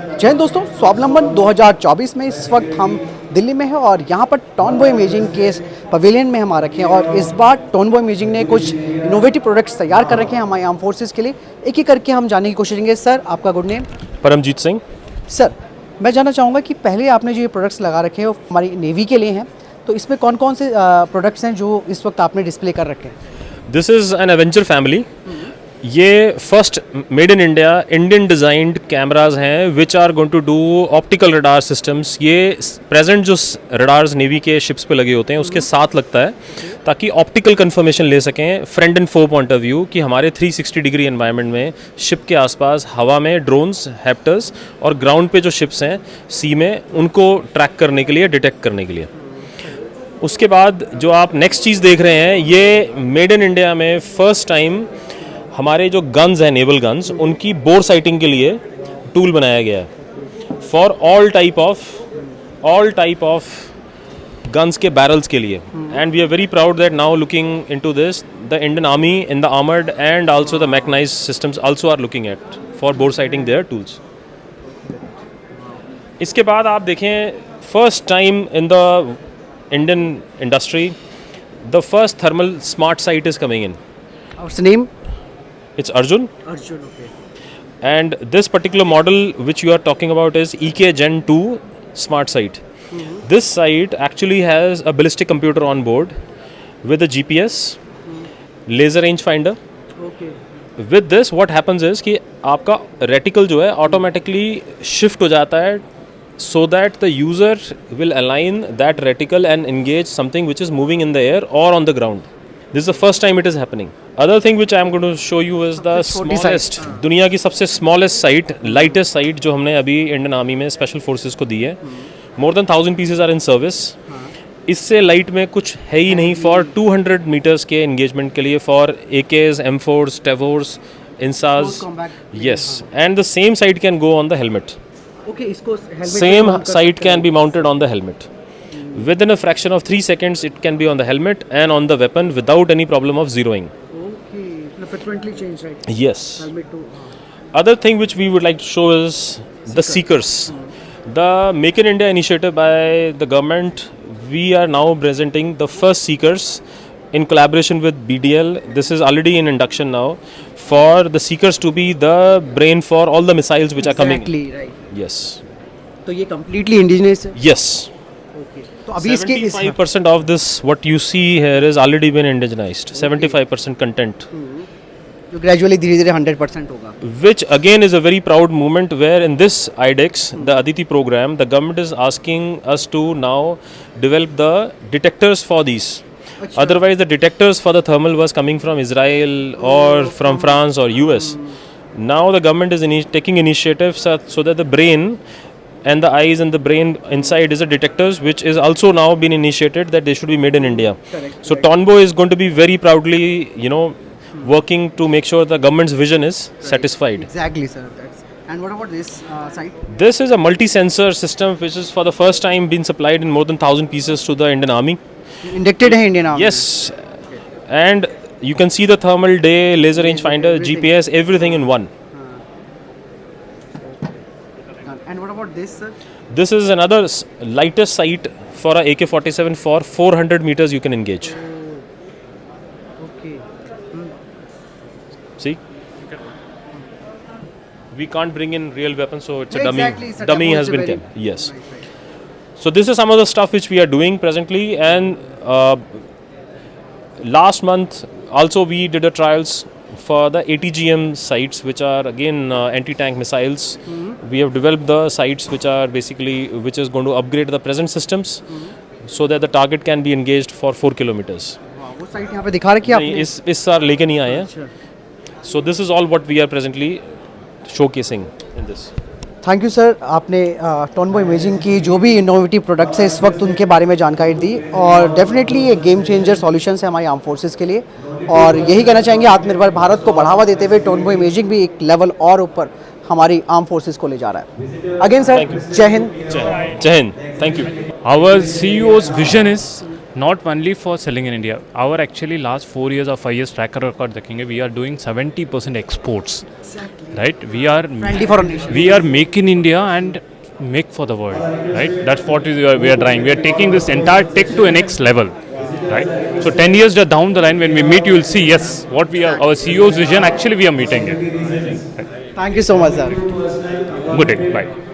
जय हिंद दोस्तों, स्वावलंबन 2024 में इस वक्त हम दिल्ली में हैं और यहाँ पर टोनबो इमेजिंग के पवेलियन में हम आ रखे हैं। और इस बार टोनबो इमेजिंग ने कुछ इनोवेटिव प्रोडक्ट्स तैयार कर रखे हैं हमारे आर्म फोर्सेस के लिए। एक एक करके हम जानने की कोशिश करेंगे। सर, आपका good name? Paramjit Singh. Sir, मैं जानना चाहूँगा कि पहले आपने जो ये प्रोडक्ट्स लगा रखे हैं वो हमारी नेवी के लिए हैं, तो इसमें कौन कौन से प्रोडक्ट्स हैं जो इस वक्त आपने डिस्प्ले कर रखे हैं? This is an adventure family. ये first made in India Indian designed cameras हैं which are going to do optical radar systems. ये प्रेजेंट जो रडार्स नेवी के शिप्स पे लगे होते हैं उसके साथ लगता है ताकि ऑप्टिकल कंफर्मेशन ले सकें front end four point of view कि हमारे 360 डिग्री एनवायरनमेंट में शिप के आसपास हवा में ड्रोन्स, हैप्टर्स और ग्राउंड पे जो शिप्स हैं सी में उनको ट्रैक करने के लिए, डिटेक्ट करने के लिए। उसके बाद जो आप नेक्स्ट चीज़ देख रहे हैं ये मेड इन इंडिया में फर्स्ट टाइम हमारे जो गन्स हैं, नेवल गन्स, उनकी बोर साइटिंग के लिए टूल बनाया गया है for all type of guns के बैरल्स के लिए। And we are very proud that now looking into this the Indian army in the armoured and also the mechanised systems also are looking at for bore sighting their tools. इसके बाद आप देखें first time in the Indian industry, the first thermal smart sight is coming in. What's the name? It's Arjun. Arjun, okay. And this particular model which you are talking about is EK Gen 2 smart sight. This sight actually has a ballistic computer on board with a GPS, laser range finder. Okay. With this what happens is कि आपका reticle जो है automatically shift हो जाता है so that the user will align that reticle and engage something which is moving in the air or on the ground. This is the first time it is happening. Other thing which I am going to show you is the smallest, दुनिया की सबसे smallest sight, lightest sight जो हमने अभी Indian army में special forces को दी है। More than 1000 pieces are in service. इससे लाइट में कुछ है ही नहीं फॉर 200 मीटर्स के एंगेजमेंट के लिए for AKs, M4s, TEVORs, INSAs. Yes, and the same sight can go on the helmet. Okay, इसको helmet Same sight can be mounted on the helmet. Within a fraction of 3 seconds, it can be on the helmet and on the weapon without any problem of zeroing. Okay, frequently change, right? Yes. Helmet to. Other thing which we would like to show is the seekers. The Make in India initiative by the government, we are now presenting the first seekers in collaboration with BDL. This is already in induction now for the seekers to be the brain for all the missiles which are coming. Exactly, right. Yes. तो ये completely indigenous है? Yes. Okay. तो अभी इसके 75% of this what you see here is already been indigenized. 75% content. जो gradually धीरे-धीरे 100% होगा. Which again is a very proud moment where in this IDEX, the Aditi program, the government is asking us to now develop the detectors for these. Otherwise the detectors for the thermal was coming from Israel or from France or US. Now the government is taking initiatives so that the brain and the eyes and the brain inside is a detectors which is also now been initiated that they should be made in India. Correct. So Tonbo is going to be very proudly, working to make sure the government's vision is satisfied. Exactly, sir. And what about this site? This is a multi-sensor system which is for the first time been supplied in more than 1000 pieces to the Indian Army. Inducted है Indian Army. Yes. And you can see the thermal day, laser range finder, GPS, everything in one. And what about this, sir? This is another lightest sight for a AK-47 for 400 meters you can engage. Okay. See? We can't bring in real weapons, so it's a dummy. Exactly, it's a Dummy demo, has it's a been very- kept. Yes. Right. So this is some of the stuff which we are doing presently, and last month also we did a trials for the ATGM sights, which are again anti-tank missiles. We have developed the sights which is going to upgrade the present systems so that the target can be engaged for 4 kilometers. Wow, वो site यहाँ पे दिखा रखी है नहीं, आपने? इस साल लेके नहीं आए हैं. अच्छा. So this is all what we are presently showcasing in this. Thank you sir, आपने टोनबो इमेजिंग की जो भी इनोवेटिव प्रोडक्ट्स हैं इस वक्त उनके बारे में जानकारी दी और डेफिनेटली ये गेम चेंजर सॉल्यूशंस है हमारी आर्म फोर्सेस के लिए। और यही कहना चाहेंगे, आत्मनिर्भर भारत को बढ़ावा देते हुए टोनबो इमेजिंग भी एक लेवल और ऊपर हमारी आर्म फोर्सेस को ले जा रहा है। अगेन सर, जय Hind. Jai Hind. Thank you. Our CEO's vision is not only for selling in India. Our actually last 4 years or 5 years track record देखेंगे, we are doing 70% exports. Right? We are Friendly for a nation. we are make in India and make for the world. Right? That's what we are trying. We are taking this entire tech to a next level. Right? So 10 years down the line, when we meet, you will see yes, what we are, our CEO's vision. Actually, we are meeting it. Thank you so much, sir. Good day. Bye.